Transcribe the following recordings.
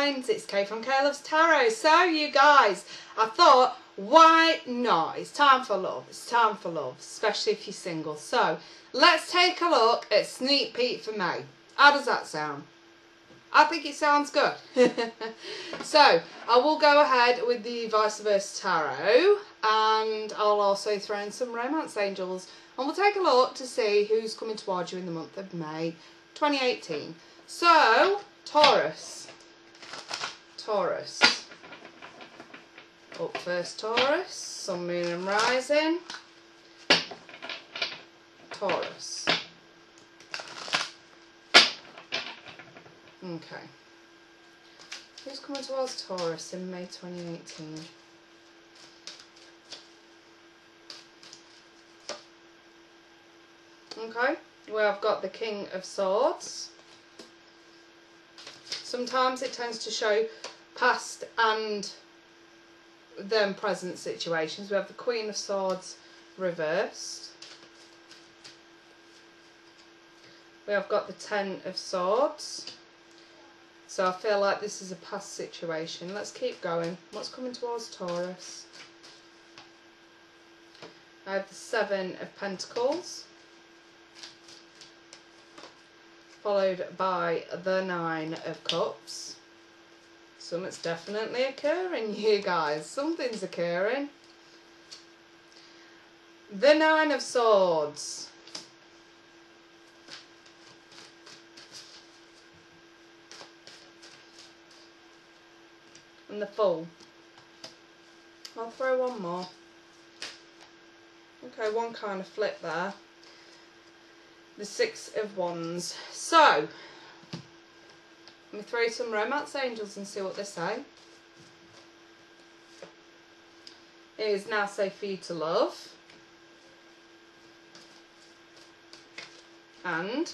signs, it's Kay from Kay Loves Tarot. So you guys, I thought, why not? It's time for love. It's time for love, especially if you're single. So let's take a look at sneak peek for May. How does that sound? I think it sounds good. So I will go ahead with the vice versa tarot, and I'll also throw in some romance angels, and we'll take a look to see who's coming towards you in the month of May 2018. So Taurus. Up first, Taurus. Sun, Moon and Rising. Taurus. Okay. Who's coming towards Taurus in May 2018? Okay. Well, I've got the King of Swords. Sometimes it tends to show past and then present situations. We have the Queen of Swords reversed. We have got the Ten of Swords. So I feel like this is a past situation. Let's keep going. What's coming towards Taurus? I have the Seven of Pentacles, followed by the Nine of Cups. Something's definitely occurring, you guys. Something's occurring. The Nine of Swords. And the Fool. I'll throw one more. Okay, one kind of flip there. The Six of Wands. So, let me throw some romance angels and see what they say. It is now safe for you to love. And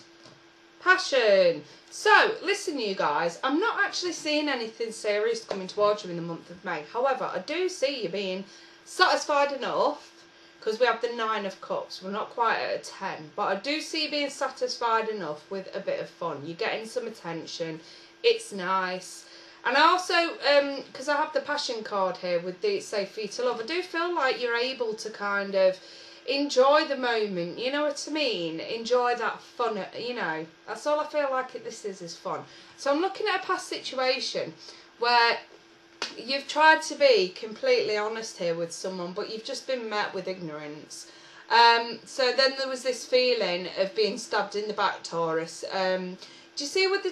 passion. So, listen you guys, I'm not actually seeing anything serious coming towards you in the month of May. However, I do see you being satisfied enough, because we have the Nine of Cups. We're not quite at a 10, but I do see you being satisfied enough with a bit of fun. You're getting some attention. It's nice. And I also, because I have the passion card here with the safe for you to love, I do feel like you're able to kind of enjoy the moment, you know what I mean? Enjoy that fun, you know. That's all I feel like this is fun. So I'm looking at a past situation where you've tried to be completely honest here with someone, but you've just been met with ignorance. So then there was this feeling of being stabbed in the back, Taurus. Do you see with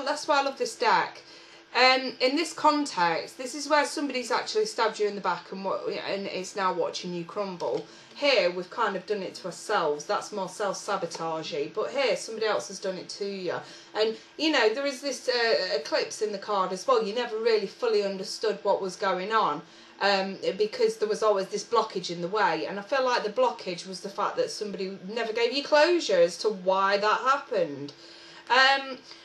that's why I love this deck. In this context, this is where somebody's actually stabbed you in the back and it's now watching you crumble. Here, we've kind of done it to ourselves. That's more self-sabotagey. But here, somebody else has done it to you. And, you know, there is this eclipse in the card as well. You never really fully understood what was going on because there was always this blockage in the way. And I feel like the blockage was the fact that somebody never gave you closure as to why that happened.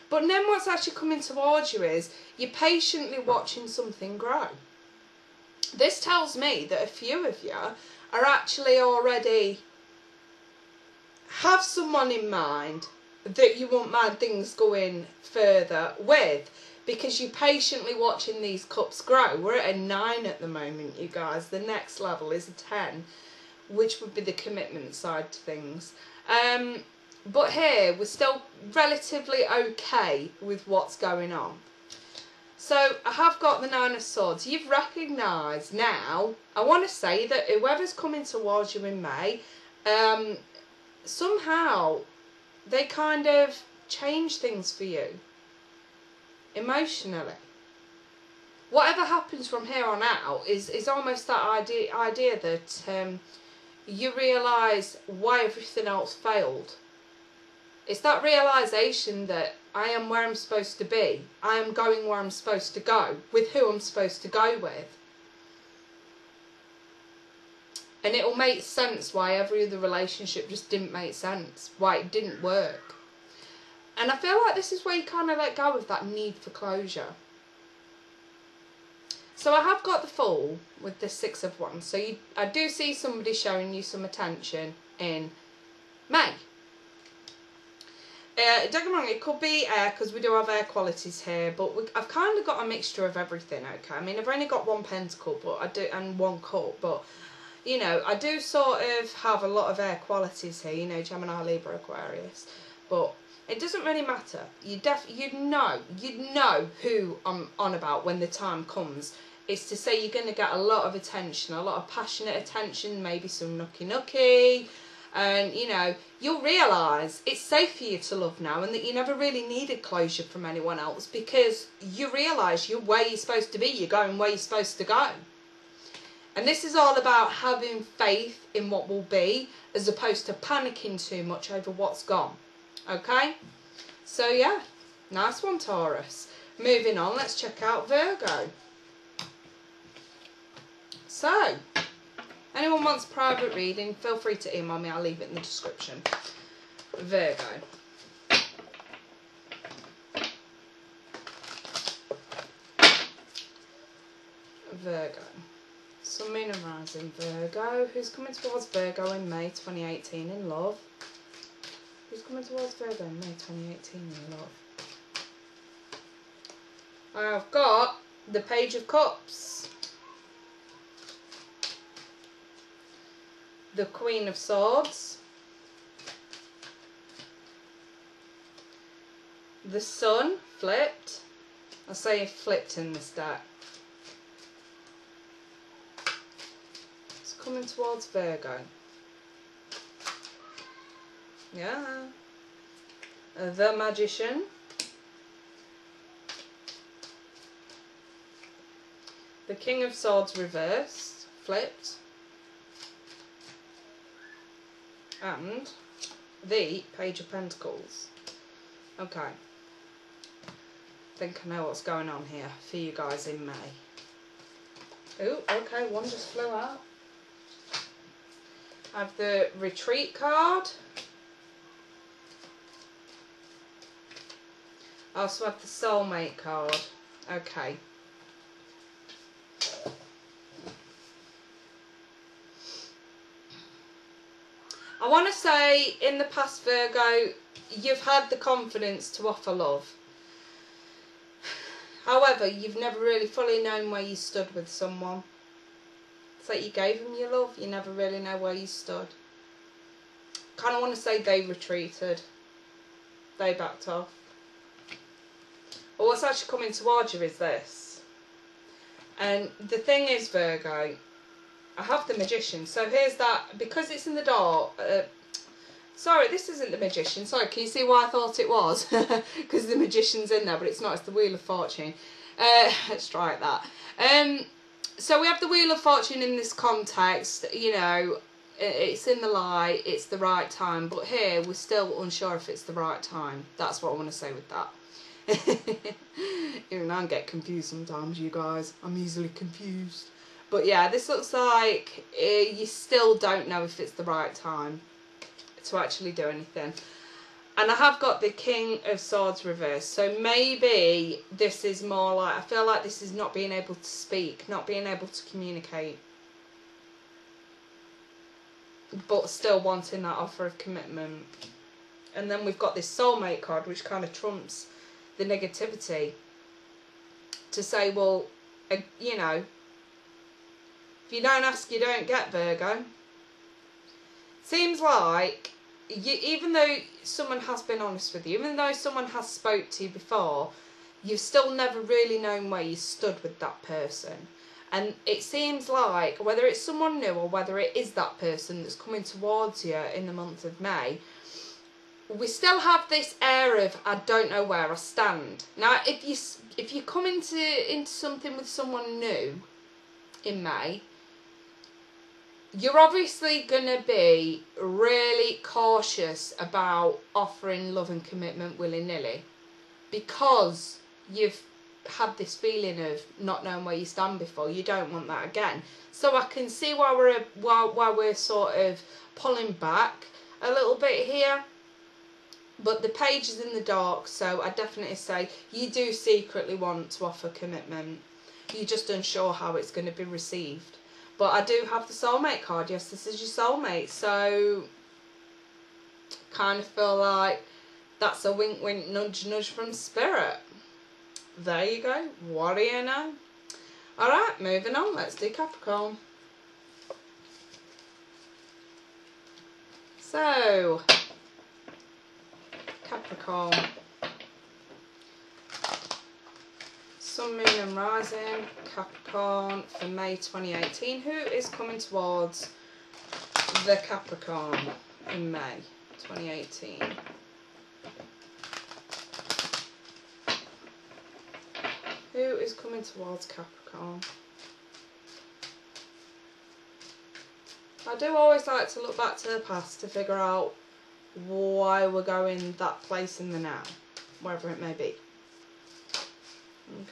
But then what's actually coming towards you is you're patiently watching something grow. This tells me that a few of you are actually already have someone in mind that you won't mind things going further with, because you're patiently watching these cups grow. We're at a 9 at the moment, you guys. The next level is a 10, which would be the commitment side to things. But here, we're still relatively okay with what's going on. So, I have got the Nine of Swords. You've recognised now, I want to say that whoever's coming towards you in May, somehow they kind of change things for you emotionally. Whatever happens from here on out is almost that idea that you realise why everything else failed. It's that realisation that I am where I'm supposed to be. I am going where I'm supposed to go, with who I'm supposed to go with. And it will make sense why every other relationship just didn't make sense, why it didn't work. And I feel like this is where you kind of let go of that need for closure. So I have got the Fool with the Six of Wands. So I do see somebody showing you some attention in May. Don't get me wrong, it could be air, because we do have air qualities here, but I've kind of got a mixture of everything, okay? I mean, I've only got one pentacle, but I do, and one cup, but, you know, I do sort of have a lot of air qualities here, you know, Gemini, Libra, Aquarius, but it doesn't really matter. You'd know who I'm on about when the time comes. It's to say you're going to get a lot of attention, a lot of passionate attention, maybe some nookie, and, you know, you'll realise it's safe for you to love now, and that you never really needed closure from anyone else, because you realise you're where you're supposed to be, you're going where you're supposed to go. And this is all about having faith in what will be, as opposed to panicking too much over what's gone. Okay? So yeah, nice one, Taurus. Moving on, let's check out Virgo. So, anyone wants private reading, feel free to email me, I'll leave it in the description. Virgo. Virgo. Sun, Moon and Rising Virgo. Who's coming towards Virgo in May 2018 in love? Who's coming towards Virgo in May 2018 in love? I've got the Page of Cups, the Queen of Swords, the Sun flipped. I say flipped in this deck. It's coming towards Virgo. Yeah. The Magician. The King of Swords reversed, flipped. And the Page of Pentacles. Okay. I think I know what's going on here for you guys in May. Oh, okay, one just flew out. I have the Retreat card. I also have the Soulmate card. Okay. I want to say, in the past, Virgo, you've had the confidence to offer love. However, you've never really fully known where you stood with someone. It's like you gave them your love, you never really know where you stood. Kind of want to say they retreated. They backed off. But what's actually coming towards you is this. And the thing is, Virgo, I have the Magician. So here's that, because it's in the dark. Sorry, this isn't the Magician. Sorry, can you see why I thought it was? Because the Magician's in there, but it's not. It's the Wheel of Fortune. Let's try that. So we have the Wheel of Fortune in this context. You know, it's in the light. It's the right time. But here, we're still unsure if it's the right time. That's what I want to say with that. Even I get confused sometimes, you guys. I'm easily confused. But yeah, this looks like you still don't know if it's the right time to actually do anything. And I have got the King of Swords reversed. So maybe this is more like, I feel like this is not being able to speak, not being able to communicate, but still wanting that offer of commitment. And then we've got this Soulmate card, which kind of trumps the negativity. To say, well, you know, if you don't ask, you don't get, Virgo. Seems like, even though someone has been honest with you, even though someone has spoke to you before, you've still never really known where you stood with that person. And it seems like, whether it's someone new or whether it is that person that's coming towards you in the month of May, we still have this air of, I don't know where I stand. Now, if you come into something with someone new in May, you're obviously going to be really cautious about offering love and commitment willy-nilly, because you've had this feeling of not knowing where you stand before. You don't want that again. So I can see why we're sort of pulling back a little bit here. But the page is in the dark, so I definitely say you do secretly want to offer commitment. You're just unsure how it's going to be received. But I do have the Soulmate card. Yes, this is your soulmate. So kind of feel like That's a wink wink nudge nudge from Spirit. There you go. What do you know? Alright, moving on. Let's do Capricorn. So, Capricorn. Sun, Moon and Rising. Capricorn for May 2018. Who is coming towards the Capricorn in May 2018? Who is coming towards Capricorn? I do always like to look back to the past to figure out why we're going that place in the now, wherever it may be.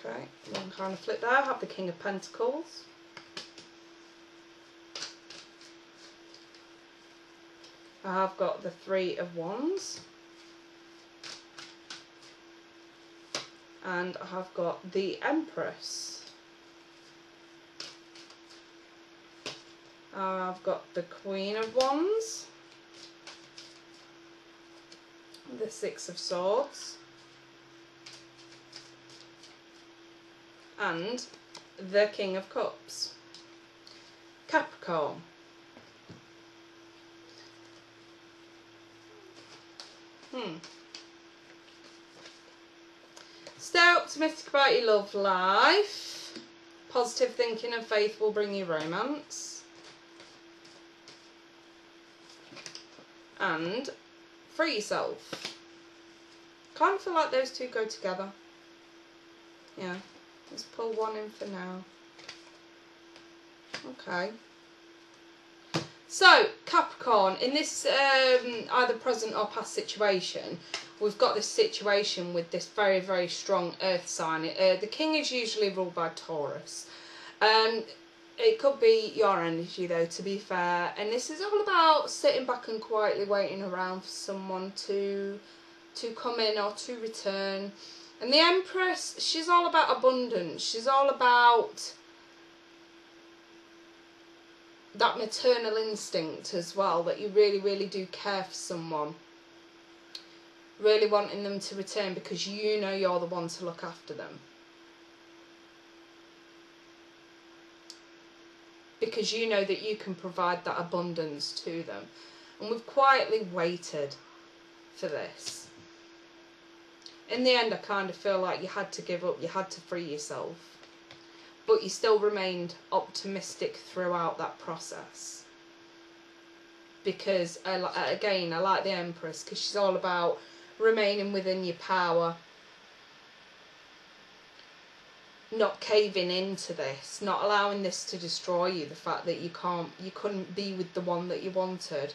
Okay, one kind of flip there. I have the King of Pentacles. I have got the Three of Wands. And I have got the Empress. I've got the Queen of Wands. The Six of Swords. And the King of Cups. Capricorn. Stay optimistic about your love life. Positive thinking and faith will bring you romance. And free yourself. Kind of feel like those two go together. Yeah. Let's pull one in for now. Okay. So, Capricorn, in this either present or past situation, we've got this situation with this very, very strong earth sign. The king is usually ruled by Taurus. It could be your energy though, to be fair. And this is all about sitting back and quietly waiting around for someone to come in or to return. And the Empress, she's all about abundance. She's all about that maternal instinct as well, that you really, really do care for someone. Really wanting them to return because you know you're the one to look after them. Because you know that you can provide that abundance to them. And we've quietly waited for this. In the end, I kind of feel like you had to give up, you had to free yourself. But you still remained optimistic throughout that process. Because, again, I like the Empress, because she's all about remaining within your power. Not caving into this, not allowing this to destroy you, the fact that you couldn't be with the one that you wanted.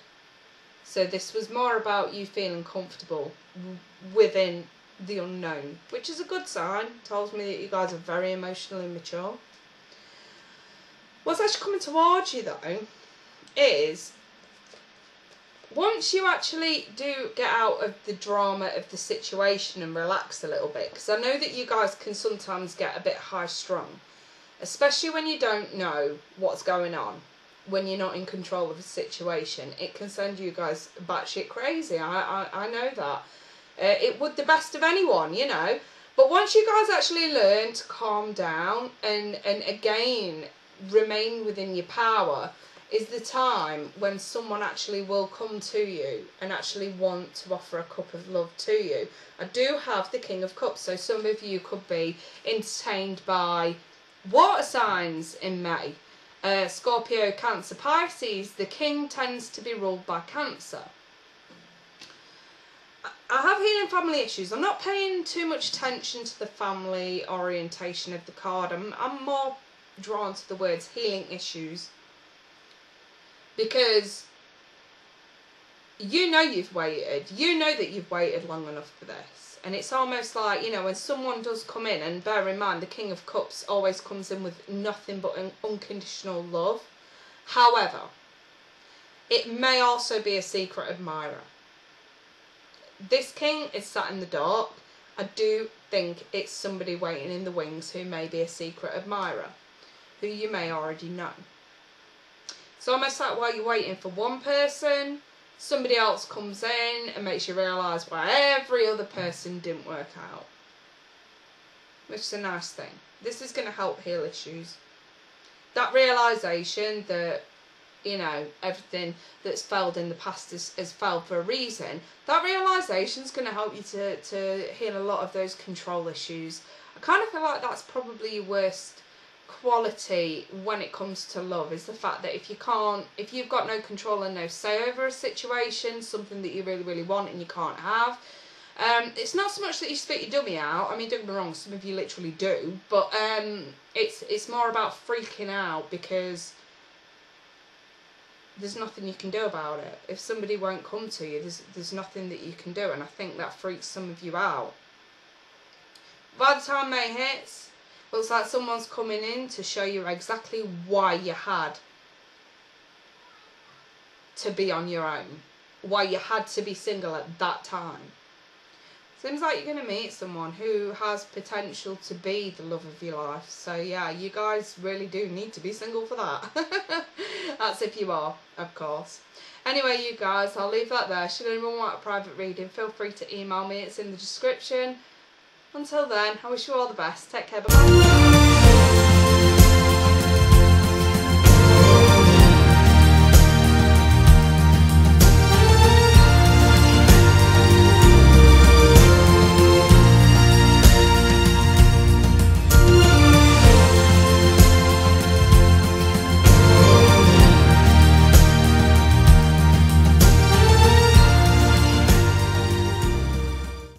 So this was more about you feeling comfortable within the unknown, which is a good sign. Tells me that you guys are very emotionally mature. What's actually coming towards you though is, once you actually do get out of the drama of the situation and relax a little bit, because I know that you guys can sometimes get a bit high strung, especially when you don't know what's going on, when you're not in control of a situation. It can send you guys batshit crazy. I know that. It would the best of anyone, you know. But once you guys actually learn to calm down and again remain within your power, is the time when someone actually will come to you and actually want to offer a cup of love to you. I do have the King of Cups, so some of you could be entertained by water signs in May. Scorpio, Cancer, Pisces. The King tends to be ruled by Cancer. I have healing family issues. I'm not paying too much attention to the family orientation of the card. I'm more drawn to the words healing issues. Because you know you've waited. You know that you've waited long enough for this. And it's almost like, you know, when someone does come in, and bear in mind the King of Cups always comes in with nothing but an unconditional love. However, it may also be a secret admirer. This king is sat in the dark. I do think it's somebody waiting in the wings who may be a secret admirer, who you may already know. It's almost like while you're waiting for one person somebody else comes in and makes you realise why every other person didn't work out. Which is a nice thing. This is going to help heal issues. That realisation that, you know, everything that's failed in the past has failed for a reason, that realisation is going to help you to heal a lot of those control issues. I kind of feel like that's probably your worst quality when it comes to love, is the fact that if you've got no control and no say over a situation, something that you really, really want and you can't have, it's not so much that you spit your dummy out. I mean, don't get me wrong, some of you literally do, but it's more about freaking out because there's nothing you can do about it. If somebody won't come to you, there's nothing that you can do, and I think that freaks some of you out. By the time May hits, looks like someone's coming in to show you exactly why you had to be on your own, why you had to be single at that time. Seems like you're going to meet someone who has potential to be the love of your life. So yeah, you guys really do need to be single for that. That's if you are, of course. Anyway, you guys, I'll leave that there. Should anyone want a private reading, feel free to email me. It's in the description. Until then, I wish you all the best. Take care. Bye-bye.